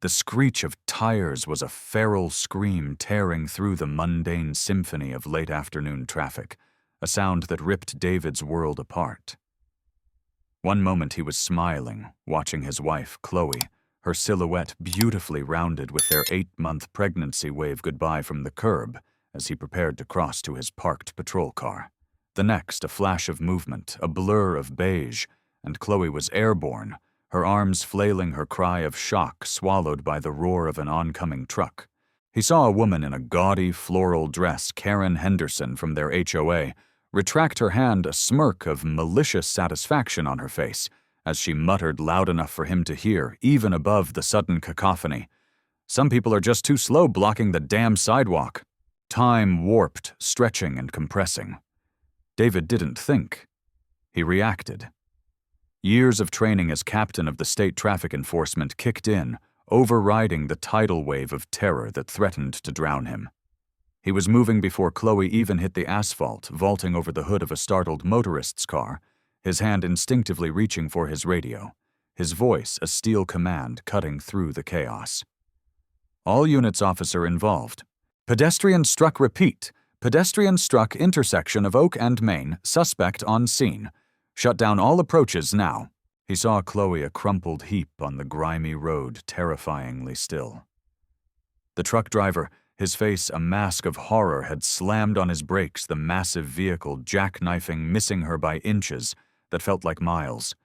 The screech of tires was a feral scream tearing through the mundane symphony of late afternoon traffic, a sound that ripped David's world apart. One moment he was smiling, watching his wife, Chloe, her silhouette beautifully rounded with their 8-month pregnancy, wave goodbye from the curb as he prepared to cross to his parked patrol car. The next, a flash of movement, a blur of beige, and Chloe was airborne, her arms flailing, her cry of shock swallowed by the roar of an oncoming truck. He saw a woman in a gaudy floral dress, Karen Henderson from their HOA, retract her hand, a smirk of malicious satisfaction on her face, as she muttered loud enough for him to hear, even above the sudden cacophony. "Some people are just too slow blocking the damn sidewalk." Time warped, stretching and compressing. David didn't think. He reacted. Years of training as captain of the state traffic enforcement kicked in, overriding the tidal wave of terror that threatened to drown him. He was moving before Chloe even hit the asphalt, vaulting over the hood of a startled motorist's car, his hand instinctively reaching for his radio, his voice a steel command cutting through the chaos. "All units, officer involved. Pedestrian struck, repeat. Pedestrian struck intersection of Oak and Main, suspect on scene. Shut down all approaches now." He saw Chloe a crumpled heap on the grimy road, terrifyingly still. The truck driver, his face a mask of horror, had slammed on his brakes, the massive vehicle jackknifing, missing her by inches that felt like miles.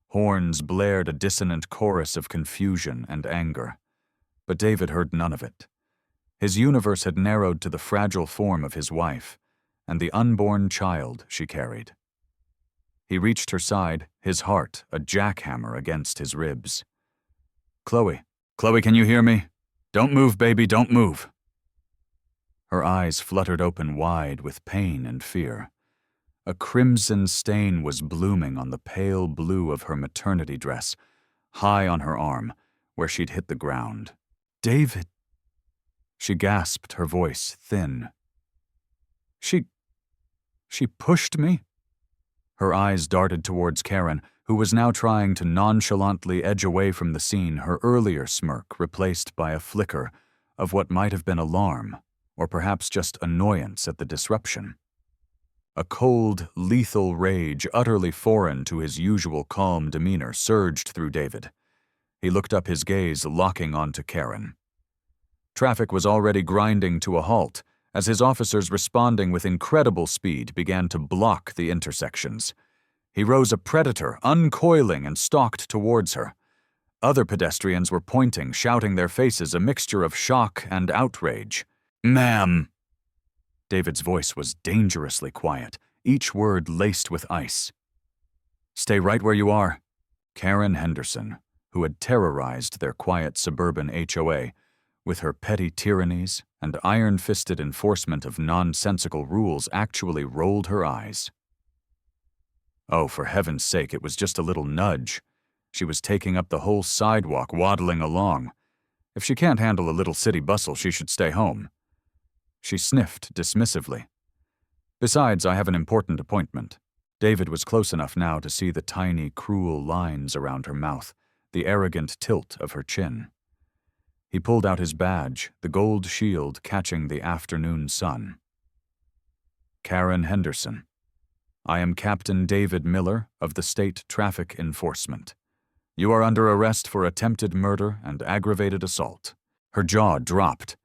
Horns blared a dissonant chorus of confusion and anger. But David heard none of it. His universe had narrowed to the fragile form of his wife and the unborn child she carried. He reached her side, his heart a jackhammer against his ribs. "Chloe, can you hear me? Don't move, baby, don't move." Her eyes fluttered open wide with pain and fear. A crimson stain was blooming on the pale blue of her maternity dress, high on her arm, where she'd hit the ground. "David," she gasped, her voice thin. She pushed me?" Her eyes darted towards Karen, who was now trying to nonchalantly edge away from the scene, her earlier smirk replaced by a flicker of what might have been alarm, or perhaps just annoyance at the disruption. A cold, lethal rage, utterly foreign to his usual calm demeanor, surged through David. He looked up, his gaze locking onto Karen. Traffic was already grinding to a halt, as his officers, responding with incredible speed, began to block the intersections. He rose a predator, uncoiling, and stalked towards her. Other pedestrians were pointing, shouting, their faces a mixture of shock and outrage. "Ma'am!" David's voice was dangerously quiet, each word laced with ice. "Stay right where you are." Karen Henderson, who had terrorized their quiet suburban HOA, with her petty tyrannies and iron-fisted enforcement of nonsensical rules, actually rolled her eyes. Oh, for heaven's sake, it was just a little nudge. She was taking up the whole sidewalk, waddling along. If she can't handle a little city bustle, she should stay home. She sniffed dismissively. "Besides, I have an important appointment." David was close enough now to see the tiny, cruel lines around her mouth, the arrogant tilt of her chin. He pulled out his badge, the gold shield catching the afternoon sun. "Karen Henderson. I am Captain David Miller of the State Traffic Enforcement. You are under arrest for attempted murder and aggravated assault." Her jaw dropped.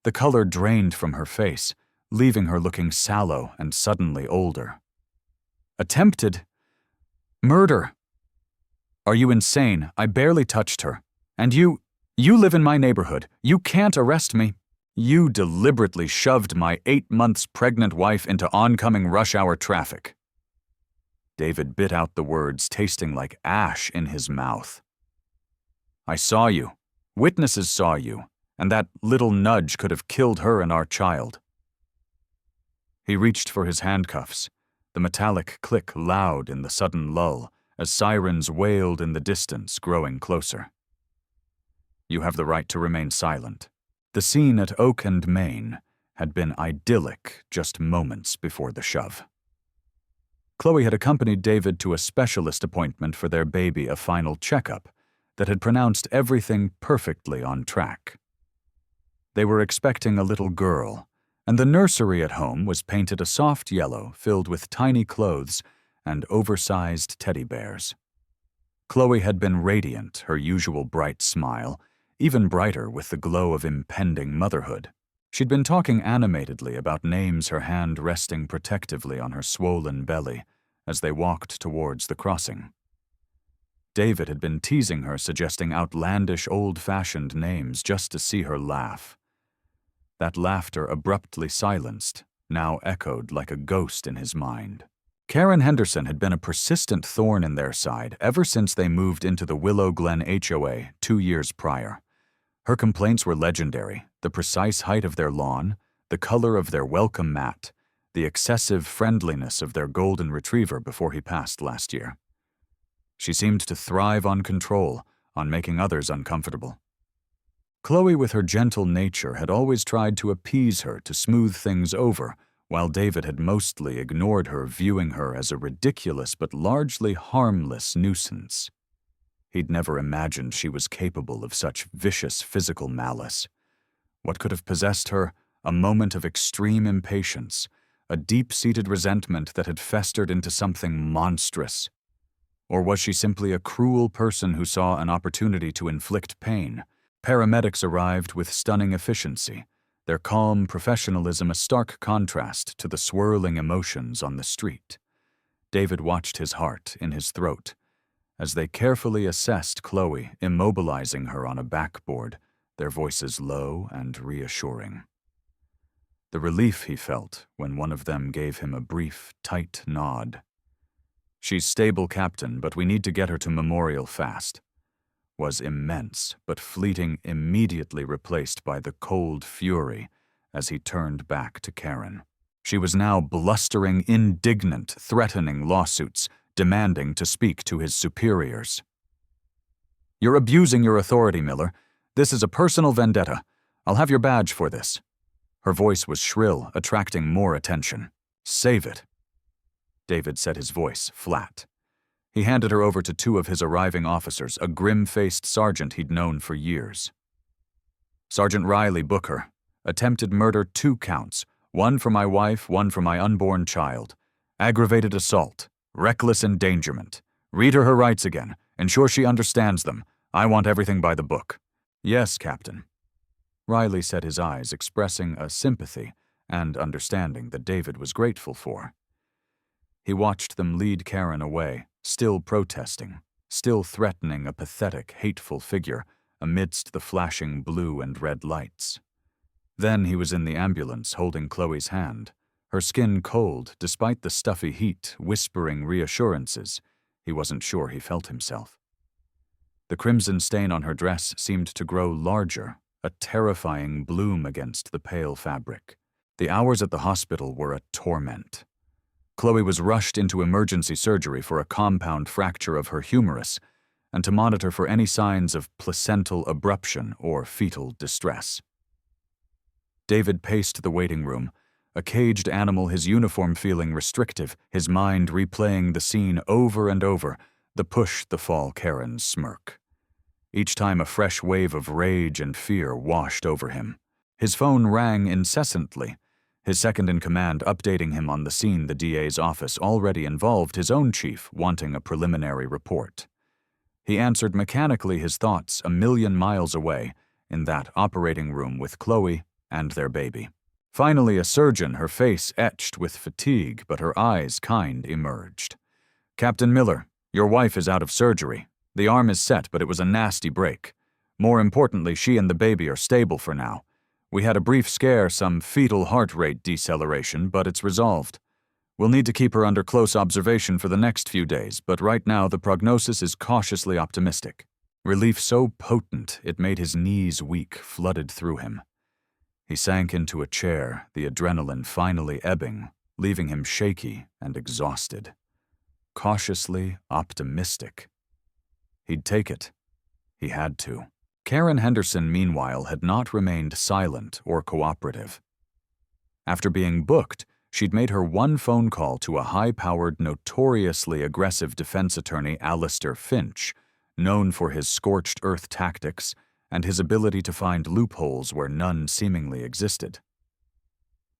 The color drained from her face, leaving her looking sallow and suddenly older. "Attempted murder? Are you insane? I barely touched her. And you live in my neighborhood. You can't arrest me. You deliberately shoved my 8 months pregnant wife into oncoming rush hour traffic." David bit out the words, tasting like ash in his mouth. "I saw you. Witnesses saw you. And that little nudge could have killed her and our child." He reached for his handcuffs, the metallic click loud in the sudden lull, as sirens wailed in the distance, growing closer. "You have the right to remain silent." The scene at Oak and Main had been idyllic just moments before the shove. Chloe had accompanied David to a specialist appointment for their baby, a final checkup that had pronounced everything perfectly on track. They were expecting a little girl, and the nursery at home was painted a soft yellow filled with tiny clothes and oversized teddy bears. Chloe had been radiant, her usual bright smile, even brighter with the glow of impending motherhood. She'd been talking animatedly about names, her hand resting protectively on her swollen belly as they walked towards the crossing. David had been teasing her, suggesting outlandish, old-fashioned names just to see her laugh. That laughter, abruptly silenced, now echoed like a ghost in his mind. Karen Henderson had been a persistent thorn in their side ever since they moved into the Willow Glen HOA 2 years prior. Her complaints were legendary: the precise height of their lawn, the color of their welcome mat, the excessive friendliness of their golden retriever before he passed last year. She seemed to thrive on control, on making others uncomfortable. Chloe, with her gentle nature, had always tried to appease her, to smooth things over, while David had mostly ignored her, viewing her as a ridiculous but largely harmless nuisance. He'd never imagined she was capable of such vicious physical malice. What could have possessed her? A moment of extreme impatience, a deep-seated resentment that had festered into something monstrous. Or was she simply a cruel person who saw an opportunity to inflict pain? Paramedics arrived with stunning efficiency, their calm professionalism a stark contrast to the swirling emotions on the street. David watched his heart in his throat as they carefully assessed Chloe, immobilizing her on a backboard, their voices low and reassuring. The relief he felt when one of them gave him a brief, tight nod. "She's stable, Captain, but we need to get her to Memorial fast," was immense, but fleeting, immediately replaced by the cold fury as he turned back to Karen. She was now blustering, indignant, threatening lawsuits, demanding to speak to his superiors. "You're abusing your authority, Miller. This is a personal vendetta. I'll have your badge for this." Her voice was shrill, attracting more attention. "Save it." David set his voice flat. He handed her over to 2 of his arriving officers, a grim-faced sergeant he'd known for years. "Sergeant Riley, book her. Attempted murder, 2 counts. 1 for my wife, 1 for my unborn child. Aggravated assault. Reckless endangerment. Read her rights again. Ensure she understands them. I want everything by the book." "Yes, Captain." Riley set his eyes, expressing a sympathy and understanding that David was grateful for. He watched them lead Karen away, still protesting, still threatening a pathetic, hateful figure amidst the flashing blue and red lights. Then he was in the ambulance, holding Chloe's hand, her skin cold despite the stuffy heat, whispering reassurances. He wasn't sure he felt himself. The crimson stain on her dress seemed to grow larger, a terrifying bloom against the pale fabric. The hours at the hospital were a torment. Chloe was rushed into emergency surgery for a compound fracture of her humerus and to monitor for any signs of placental abruption or fetal distress. David paced the waiting room, a caged animal, his uniform feeling restrictive, his mind replaying the scene over and over, the push, the fall, Karen's smirk. Each time a fresh wave of rage and fear washed over him. His phone rang incessantly, his second-in-command updating him on the scene. The DA's office already involved his own chief, wanting a preliminary report. He answered mechanically, his thoughts a million miles away, in that operating room with Chloe and their baby. Finally, a surgeon, her face etched with fatigue, but her eyes kind, emerged. "Captain Miller, your wife is out of surgery. The arm is set, but it was a nasty break. More importantly, she and the baby are stable for now. We had a brief scare, some fetal heart rate deceleration, but it's resolved. We'll need to keep her under close observation for the next few days, but right now the prognosis is cautiously optimistic." Relief so potent it made his knees weak, flooded through him. He sank into a chair, the adrenaline finally ebbing, leaving him shaky and exhausted. Cautiously optimistic. He'd take it. He had to. Karen Henderson, meanwhile, had not remained silent or cooperative. After being booked, she'd made her one phone call to a high-powered, notoriously aggressive defense attorney, Alistair Finch, known for his scorched earth tactics and his ability to find loopholes where none seemingly existed.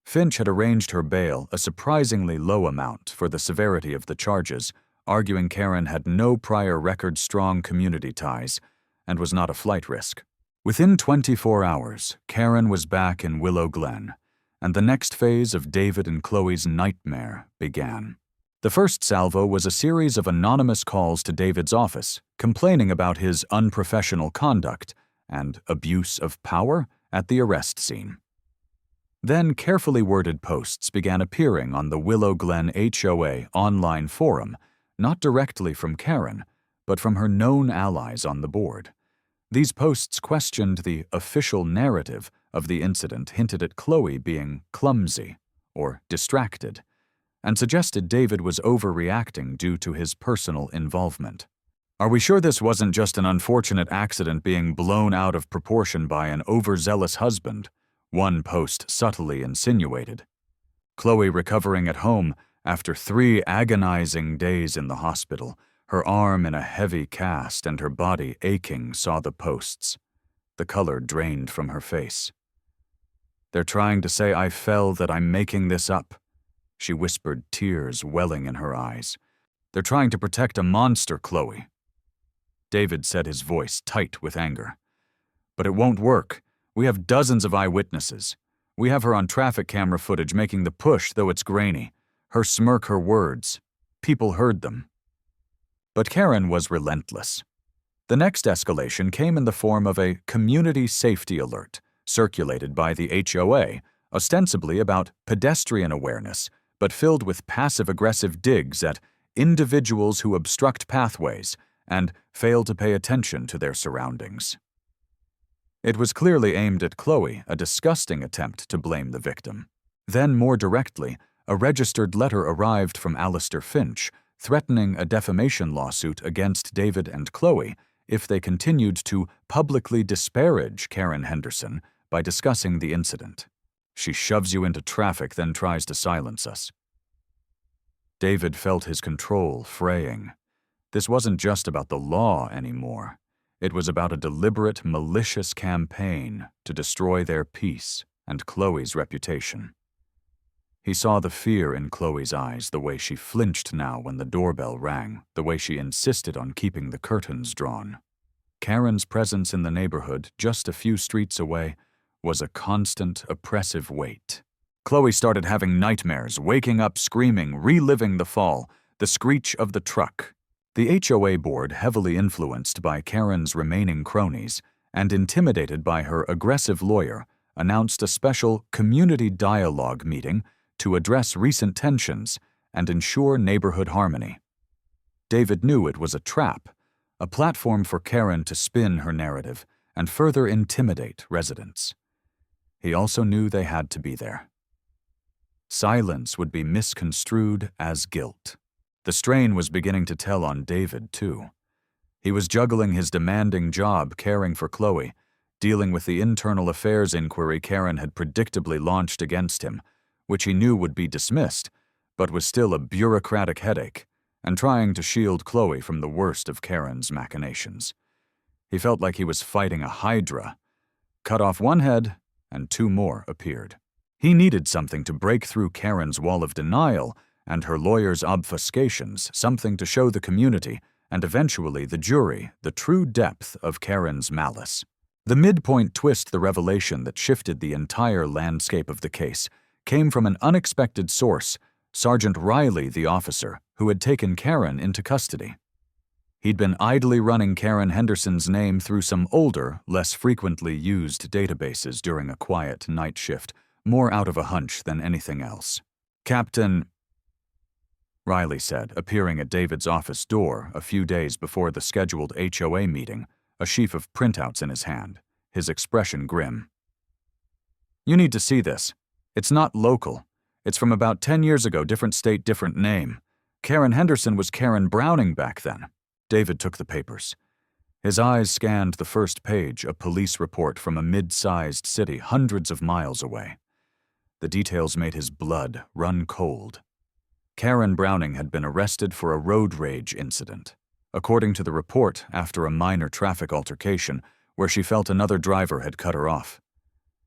Finch had arranged her bail a surprisingly low amount for the severity of the charges, arguing Karen had no prior record-strong community ties and was not a flight risk. Within 24 hours, Karen was back in Willow Glen, and the next phase of David and Chloe's nightmare began. The first salvo was a series of anonymous calls to David's office, complaining about his unprofessional conduct and abuse of power at the arrest scene. Then carefully worded posts began appearing on the Willow Glen HOA online forum, not directly from Karen, but from her known allies on the board. These posts questioned the official narrative of the incident, hinted at Chloe being clumsy or distracted, and suggested David was overreacting due to his personal involvement. "Are we sure this wasn't just an unfortunate accident being blown out of proportion by an overzealous husband?" one post subtly insinuated. Chloe, recovering at home after 3 agonizing days in the hospital, her arm in a heavy cast and her body aching, saw the posts. The color drained from her face. "They're trying to say I fell, that I'm making this up," she whispered, tears welling in her eyes. "They're trying to protect a monster, Chloe." David said, his voice tight with anger. "But it won't work. We have dozens of eyewitnesses. We have her on traffic camera footage making the push, though it's grainy. Her smirk, her words. People heard them." But Karen was relentless. The next escalation came in the form of a community safety alert circulated by the HOA, ostensibly about pedestrian awareness, but filled with passive-aggressive digs at individuals who obstruct pathways and fail to pay attention to their surroundings. It was clearly aimed at Chloe, a disgusting attempt to blame the victim. Then, more directly, a registered letter arrived from Alistair Finch, threatening a defamation lawsuit against David and Chloe if they continued to publicly disparage Karen Henderson by discussing the incident. "She shoves you into traffic, then tries to silence us." David felt his control fraying. This wasn't just about the law anymore. It was about a deliberate, malicious campaign to destroy their peace and Chloe's reputation. He saw the fear in Chloe's eyes, the way she flinched now when the doorbell rang, the way she insisted on keeping the curtains drawn. Karen's presence in the neighborhood, just a few streets away, was a constant, oppressive weight. Chloe started having nightmares, waking up screaming, reliving the fall, the screech of the truck. The HOA board, heavily influenced by Karen's remaining cronies and intimidated by her aggressive lawyer, announced a special community dialogue meeting to address recent tensions and ensure neighborhood harmony. David knew it was a trap, a platform for Karen to spin her narrative and further intimidate residents. He also knew they had to be there. Silence would be misconstrued as guilt. The strain was beginning to tell on David, too. He was juggling his demanding job caring for Chloe, dealing with the internal affairs inquiry Karen had predictably launched against him, which he knew would be dismissed, but was still a bureaucratic headache, and trying to shield Chloe from the worst of Karen's machinations. He felt like he was fighting a hydra. Cut off one head, and 2 more appeared. He needed something to break through Karen's wall of denial and her lawyer's obfuscations, something to show the community, and eventually the jury, the true depth of Karen's malice. The midpoint twist, the revelation that shifted the entire landscape of the case, came from an unexpected source, Sergeant Riley, the officer, who had taken Karen into custody. He'd been idly running Karen Henderson's name through some older, less frequently used databases during a quiet night shift, more out of a hunch than anything else. "Captain," Riley said, appearing at David's office door a few days before the scheduled HOA meeting, a sheaf of printouts in his hand, his expression grim. "You need to see this. It's not local. It's from about 10 years ago, different state, different name. Karen Henderson was Karen Browning back then." David took the papers. His eyes scanned the first page, a police report from a mid-sized city hundreds of miles away. The details made his blood run cold. Karen Browning had been arrested for a road rage incident. according to the report after a minor traffic altercation where she felt another driver had cut her off.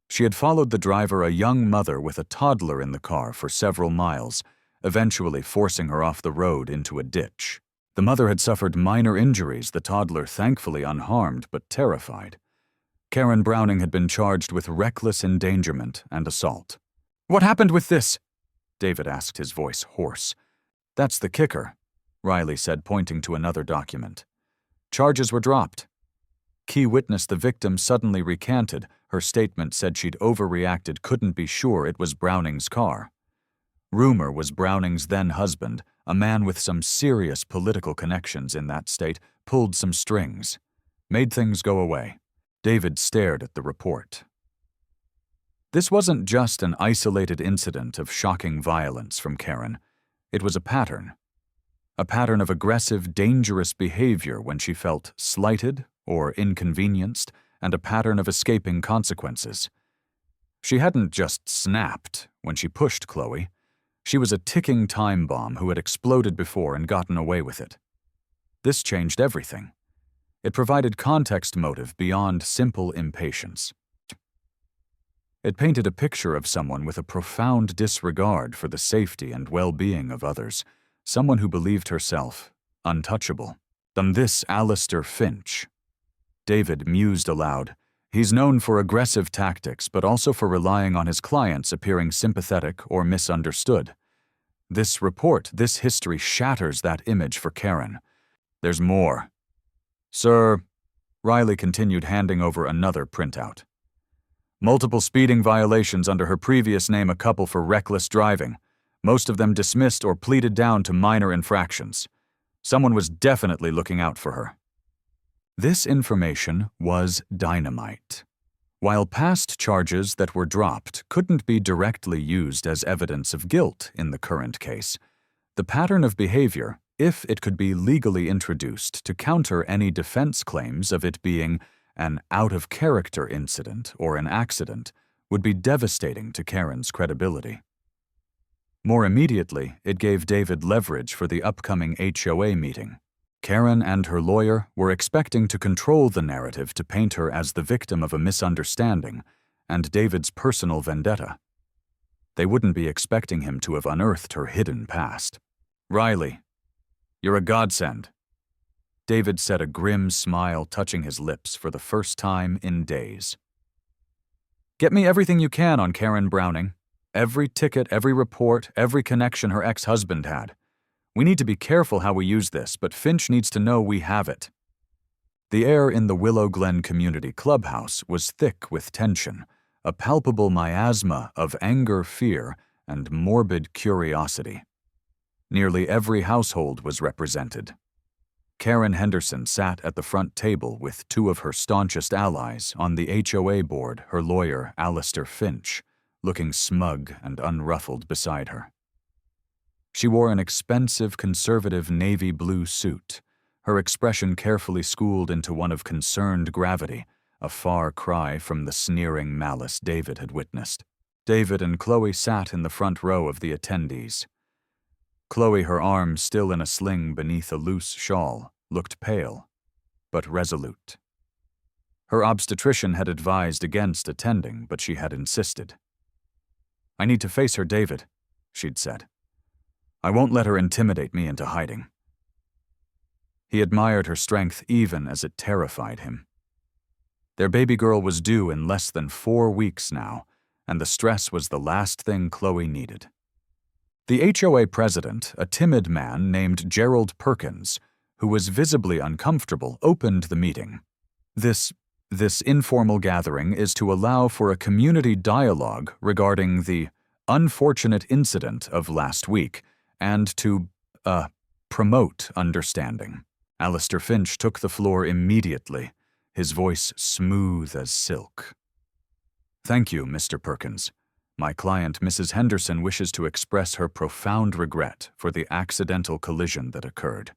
She had followed the driver, a young mother with a toddler in the car, for several miles, eventually forcing her off the road into a ditch. The mother had suffered minor injuries, the toddler thankfully unharmed but terrified. Karen Browning had been charged with reckless endangerment and assault. "What happened with this?" David asked, his voice hoarse. "That's the kicker," Riley said, pointing to another document. "Charges were dropped." Key witness, the victim, suddenly recanted. Her statement said she'd overreacted, couldn't be sure it was Browning's car. Rumor was Browning's then-husband, a man with some serious political connections in that state, pulled some strings. Made things go away. David stared at the report. This wasn't just an isolated incident of shocking violence from Karen. It was a pattern. A pattern of aggressive, dangerous behavior when she felt slighted or inconvenienced, and a pattern of escaping consequences. She hadn't just snapped when she pushed Chloe. She was a ticking time bomb who had exploded before and gotten away with it. This changed everything. It provided context motive beyond simple impatience. It painted a picture of someone with a profound disregard for the safety and well-being of others, someone who believed herself untouchable. Than this Alistair Finch. David mused aloud. He's known for aggressive tactics, but also for relying on his clients appearing sympathetic or misunderstood. This report, this history, shatters that image for Karen. There's more. "Sir," Riley continued, handing over another printout. "Multiple speeding violations under her previous name, a couple for reckless driving. Most of them dismissed or pleaded down to minor infractions. Someone was definitely looking out for her." This information was dynamite. While past charges that were dropped couldn't be directly used as evidence of guilt in the current case, the pattern of behavior, if it could be legally introduced to counter any defense claims of it being an out-of-character incident or an accident, would be devastating to Karen's credibility. More immediately, it gave David leverage for the upcoming HOA meeting. Karen and her lawyer were expecting to control the narrative to paint her as the victim of a misunderstanding and David's personal vendetta. They wouldn't be expecting him to have unearthed her hidden past. "Riley, you're a godsend." David said, a grim smile touching his lips for the first time in days. "Get me everything you can on Karen Browning. Every ticket, every report, every connection her ex-husband had. We need to be careful how we use this, but Finch needs to know we have it." The air in the Willow Glen Community Clubhouse was thick with tension, a palpable miasma of anger, fear, and morbid curiosity. Nearly every household was represented. Karen Henderson sat at the front table with two of her staunchest allies on the HOA board, her lawyer, Alistair Finch, looking smug and unruffled beside her. She wore an expensive, conservative navy blue suit, her expression carefully schooled into one of concerned gravity, a far cry from the sneering malice David had witnessed. David and Chloe sat in the front row of the attendees. Chloe, her arm still in a sling beneath a loose shawl, looked pale, but resolute. Her obstetrician had advised against attending, but she had insisted. "I need to face her, David," she'd said. "I won't let her intimidate me into hiding." He admired her strength even as it terrified him. Their baby girl was due in less than 4 weeks now, and the stress was the last thing Chloe needed. The HOA president, a timid man named Gerald Perkins, who was visibly uncomfortable, opened the meeting. This informal gathering is to allow for a community dialogue regarding the unfortunate incident of last week, and to, promote understanding. Alistair Finch took the floor immediately, his voice smooth as silk. "Thank you, Mr. Perkins. My client, Mrs. Henderson, wishes to express her profound regret for the accidental collision that occurred.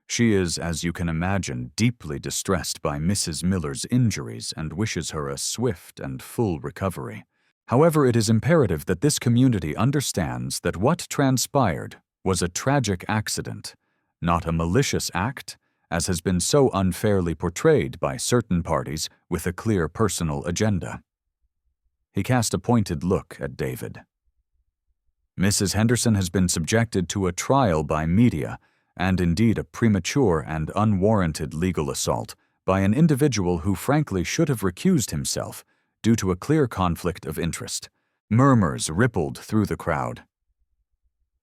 She is, as you can imagine, deeply distressed by Mrs. Miller's injuries and wishes her a swift and full recovery. However, it is imperative that this community understands that what transpired was a tragic accident, not a malicious act, as has been so unfairly portrayed by certain parties with a clear personal agenda. He cast a pointed look at David. Mrs. Henderson has been subjected to a trial by media, and indeed a premature and unwarranted legal assault by an individual who frankly should have recused himself due to a clear conflict of interest. Murmurs rippled through the crowd.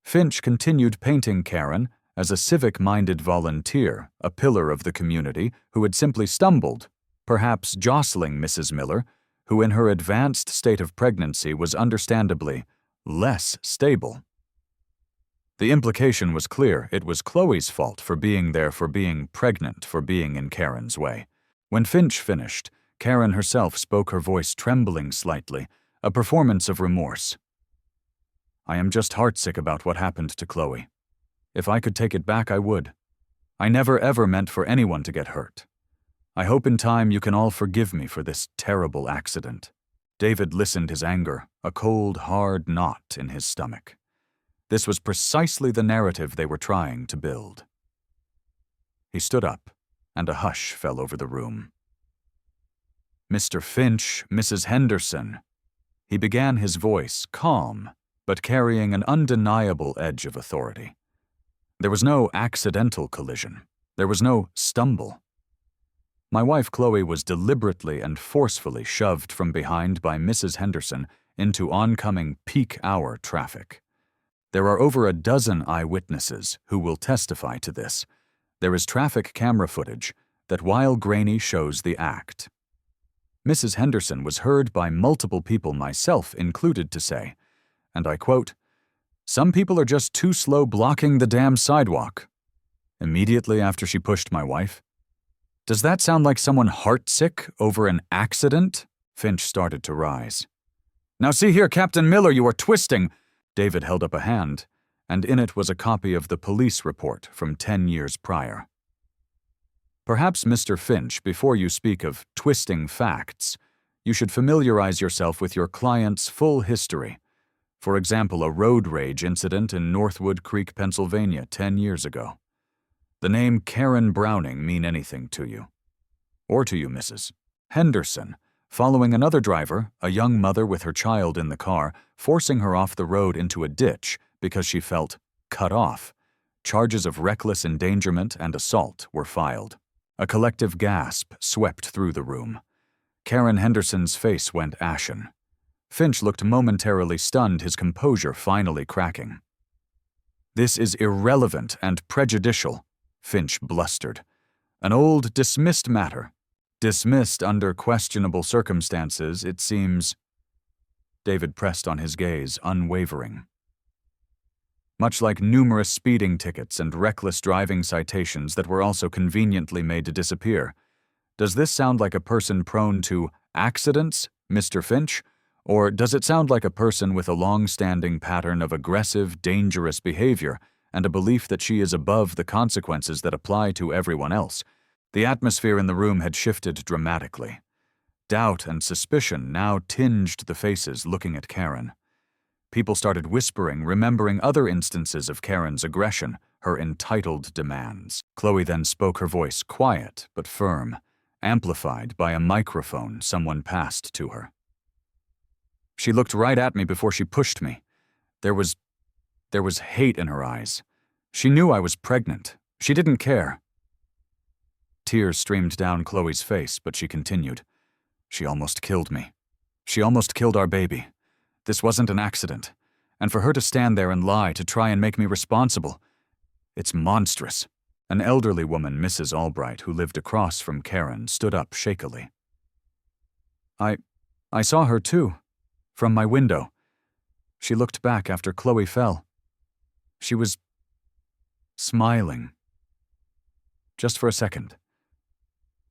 Finch continued painting Karen as a civic-minded volunteer, a pillar of the community who had simply stumbled, perhaps jostling Mrs. Miller, who in her advanced state of pregnancy was understandably less stable. The implication was clear. It was Chloe's fault for being there, for being pregnant, for being in Karen's way. When Finch finished, Karen herself spoke, her voice trembling slightly, a performance of remorse. "I am just heartsick about what happened to Chloe. If I could take it back, I would. I never ever meant for anyone to get hurt. I hope in time you can all forgive me for this terrible accident." David listened, his anger, a cold, hard knot in his stomach. This was precisely the narrative they were trying to build. He stood up, and a hush fell over the room. "Mr. Finch, Mrs. Henderson," he began, his voice calm, but carrying an undeniable edge of authority. There was no accidental collision. There was no stumble. My wife Chloe was deliberately and forcefully shoved from behind by Mrs. Henderson into oncoming peak hour traffic. There are over a dozen eyewitnesses who will testify to this. There is traffic camera footage that, while grainy, shows the act. Mrs. Henderson was heard by multiple people, myself included, to say, and I quote, "Some people are just too slow blocking the damn sidewalk," immediately after she pushed my wife. "Does that sound like someone heartsick over an accident?" Finch started to rise. "Now see here, Captain Miller, you are twisting." David held up a hand, and in it was a copy of the police report from 10 years prior. Perhaps, Mr. Finch, before you speak of twisting facts, you should familiarize yourself with your client's full history. For example, a road rage incident in Northwood Creek, Pennsylvania, 10 years ago. The name Karen Browning mean anything to you? Or to you, Mrs. Henderson, following another driver, a young mother with her child in the car, forcing her off the road into a ditch because she felt cut off. Charges of reckless endangerment and assault were filed. A collective gasp swept through the room. Karen Henderson's face went ashen. Finch looked momentarily stunned, his composure finally cracking. "This is irrelevant and prejudicial," Finch blustered. "An old, dismissed matter. Dismissed under questionable circumstances, it seems." David pressed on his gaze, unwavering. "Much like numerous speeding tickets and reckless driving citations that were also conveniently made to disappear. Does this sound like a person prone to accidents, Mr. Finch? Or does it sound like a person with a long-standing pattern of aggressive, dangerous behavior and a belief that she is above the consequences that apply to everyone else?" The atmosphere in the room had shifted dramatically. Doubt and suspicion now tinged the faces looking at Karen. People started whispering, remembering other instances of Karen's aggression, her entitled demands. Chloe then spoke, her voice quiet but firm, amplified by a microphone someone passed to her. "She looked right at me before she pushed me. There was hate in her eyes. She knew I was pregnant. She didn't care." Tears streamed down Chloe's face, but she continued. "She almost killed me. She almost killed our baby. This wasn't an accident. And for her to stand there and lie to try and make me responsible, it's monstrous." An elderly woman, Mrs. Albright, who lived across from Karen, stood up shakily. I saw her too. From my window. She looked back after Chloe fell. She was smiling. Just for a second.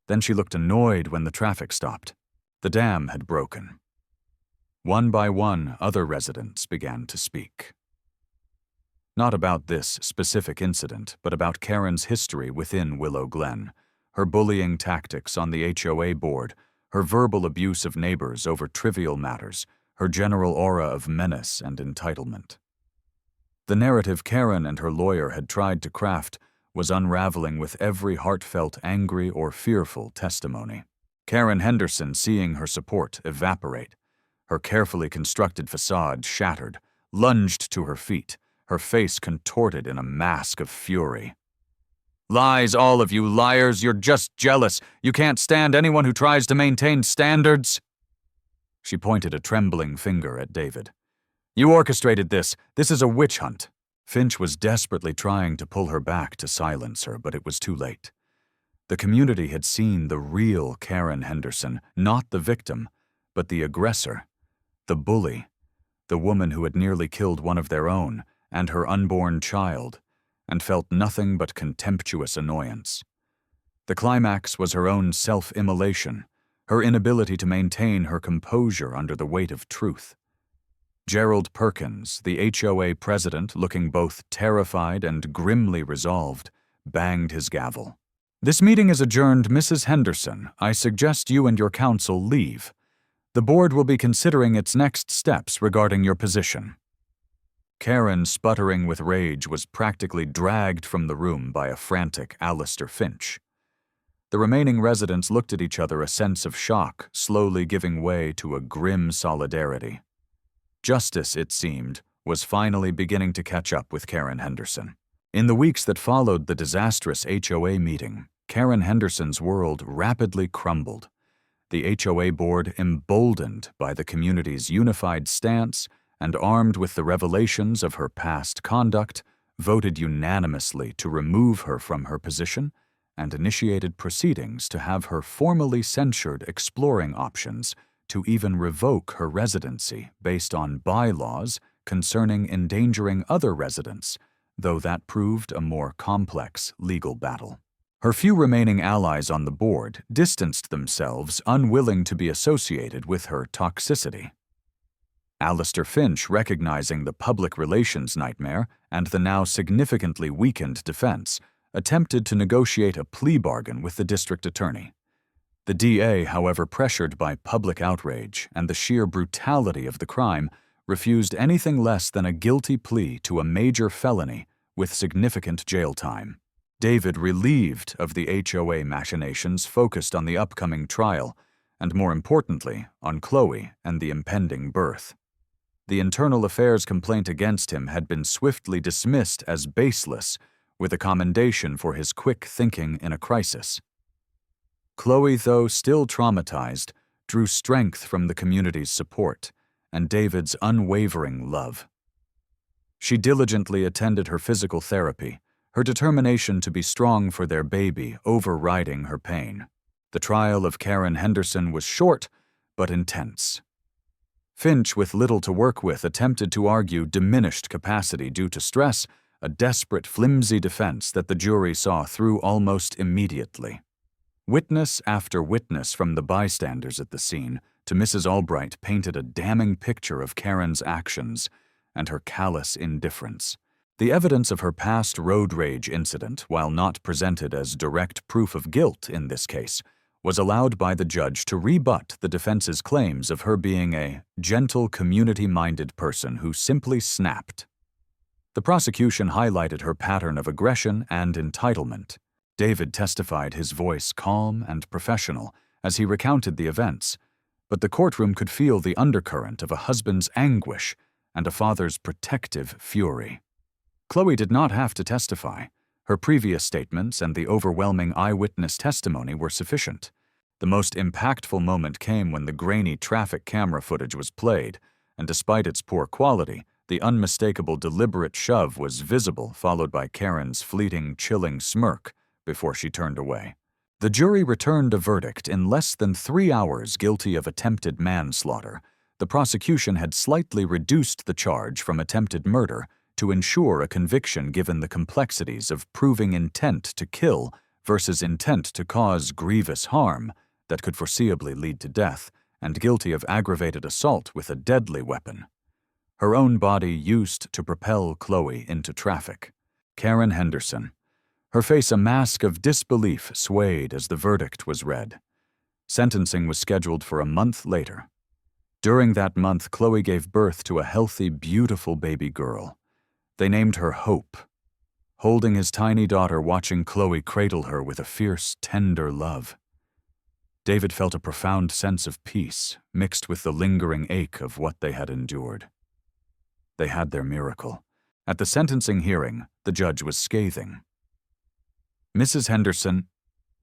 Then she looked annoyed when the traffic stopped. The dam had broken. One by one, other residents began to speak. Not about this specific incident, but about Karen's history within Willow Glen, her bullying tactics on the HOA board, her verbal abuse of neighbors over trivial matters, her general aura of menace and entitlement. The narrative Karen and her lawyer had tried to craft was unraveling with every heartfelt, angry, or fearful testimony. Karen Henderson, seeing her support evaporate, her carefully constructed facade shattered, lunged to her feet, her face contorted in a mask of fury. "Lies, all of you liars! You're just jealous! You can't stand anyone who tries to maintain standards!" She pointed a trembling finger at David. "You orchestrated this! This is a witch hunt!" Finch was desperately trying to pull her back to silence her, but it was too late. The community had seen the real Karen Henderson, not the victim, but the aggressor, the bully, the woman who had nearly killed one of their own and her unborn child, and felt nothing but contemptuous annoyance. The climax was her own self-immolation, her inability to maintain her composure under the weight of truth. Gerald Perkins, the HOA president, looking both terrified and grimly resolved, banged his gavel. "This meeting is adjourned, Mrs. Henderson. I suggest you and your counsel leave. The board will be considering its next steps regarding your position." Karen, sputtering with rage, was practically dragged from the room by a frantic Alistair Finch. The remaining residents looked at each other, a sense of shock slowly giving way to a grim solidarity. Justice, it seemed, was finally beginning to catch up with Karen Henderson. In the weeks that followed the disastrous HOA meeting, Karen Henderson's world rapidly crumbled. The HOA board, emboldened by the community's unified stance and armed with the revelations of her past conduct, voted unanimously to remove her from her position and initiated proceedings to have her formally censured, exploring options to even revoke her residency based on bylaws concerning endangering other residents, though that proved a more complex legal battle. Her few remaining allies on the board distanced themselves, unwilling to be associated with her toxicity. Alistair Finch, recognizing the public relations nightmare and the now significantly weakened defense, attempted to negotiate a plea bargain with the district attorney. The DA, however, pressured by public outrage and the sheer brutality of the crime, refused anything less than a guilty plea to a major felony with significant jail time. David, relieved of the HOA machinations, focused on the upcoming trial, and more importantly, on Chloe and the impending birth. The internal affairs complaint against him had been swiftly dismissed as baseless, with a commendation for his quick thinking in a crisis. Chloe, though still traumatized, drew strength from the community's support and David's unwavering love. She diligently attended her physical therapy, her determination to be strong for their baby overriding her pain. The trial of Karen Henderson was short but intense. Finch, with little to work with, attempted to argue diminished capacity due to stress, a desperate, flimsy defense that the jury saw through almost immediately. Witness after witness from the bystanders at the scene to Mrs. Albright painted a damning picture of Karen's actions and her callous indifference. The evidence of her past road rage incident, while not presented as direct proof of guilt in this case, was allowed by the judge to rebut the defense's claims of her being a gentle, community-minded person who simply snapped. The prosecution highlighted her pattern of aggression and entitlement. David testified, his voice calm and professional, as he recounted the events, but the courtroom could feel the undercurrent of a husband's anguish and a father's protective fury. Chloe did not have to testify. Her previous statements and the overwhelming eyewitness testimony were sufficient. The most impactful moment came when the grainy traffic camera footage was played, and despite its poor quality, the unmistakable deliberate shove was visible, followed by Karen's fleeting, chilling smirk before she turned away. The jury returned a verdict in less than 3 hours guilty of attempted manslaughter. The prosecution had slightly reduced the charge from attempted murder to ensure a conviction given the complexities of proving intent to kill versus intent to cause grievous harm that could foreseeably lead to death, and guilty of aggravated assault with a deadly weapon. Her own body used to propel Chloe into traffic. Karen Henderson. Her face a mask of disbelief swayed as the verdict was read. Sentencing was scheduled for a month later. During that month, Chloe gave birth to a healthy, beautiful baby girl. They named her Hope. holding his tiny daughter, watching Chloe cradle her with a fierce, tender love. David felt a profound sense of peace, mixed with the lingering ache of what they had endured. They had their miracle. At the sentencing hearing, the judge was scathing. "Mrs. Henderson,"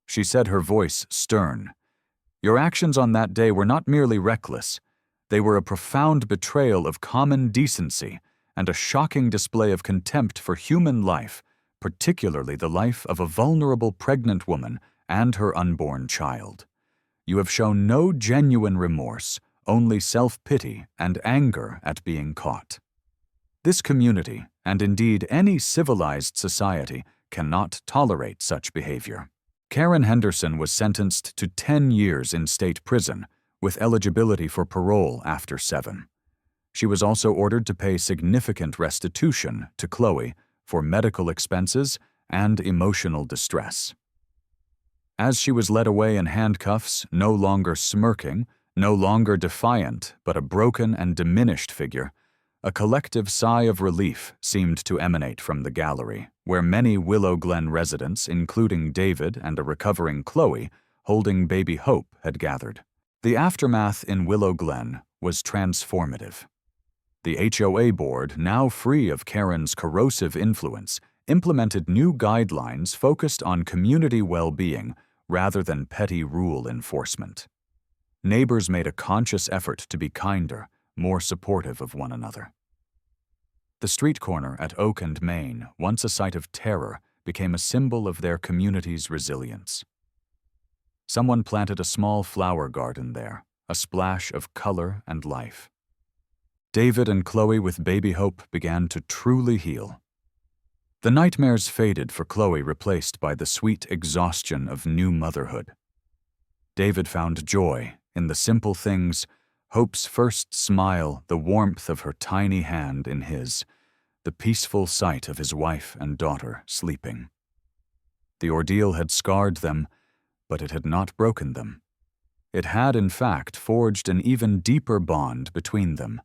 she said, her voice stern, "your actions on that day were not merely reckless. They were a profound betrayal of common decency and a shocking display of contempt for human life, particularly the life of a vulnerable pregnant woman and her unborn child. You have shown no genuine remorse, only self-pity and anger at being caught. This community, and indeed any civilized society, cannot tolerate such behavior." Karen Henderson was sentenced to 10 years in state prison, with eligibility for parole after 7. She was also ordered to pay significant restitution to Chloe for medical expenses and emotional distress. As she was led away in handcuffs, no longer smirking, no longer defiant, but a broken and diminished figure, a collective sigh of relief seemed to emanate from the gallery, where many Willow Glen residents, including David and a recovering Chloe, holding baby Hope, had gathered. The aftermath in Willow Glen was transformative. The HOA board, now free of Karen's corrosive influence, implemented new guidelines focused on community well-being rather than petty rule enforcement. Neighbors made a conscious effort to be kinder, more supportive of one another. The street corner at Oak and Main, once a site of terror, became a symbol of their community's resilience. Someone planted a small flower garden there, a splash of color and life. David and Chloe with baby Hope began to truly heal. The nightmares faded for Chloe, replaced by the sweet exhaustion of new motherhood. David found joy in the simple things: Hope's first smile, the warmth of her tiny hand in his, the peaceful sight of his wife and daughter sleeping. The ordeal had scarred them, but it had not broken them. It had, in fact, forged an even deeper bond between them,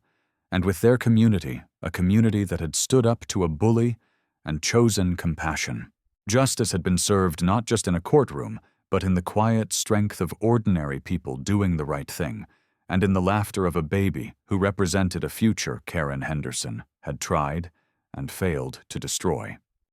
and with their community, a community that had stood up to a bully and chosen compassion. Justice had been served not just in a courtroom, but in the quiet strength of ordinary people doing the right thing, and in the laughter of a baby who represented a future Karen Henderson had tried and failed to destroy.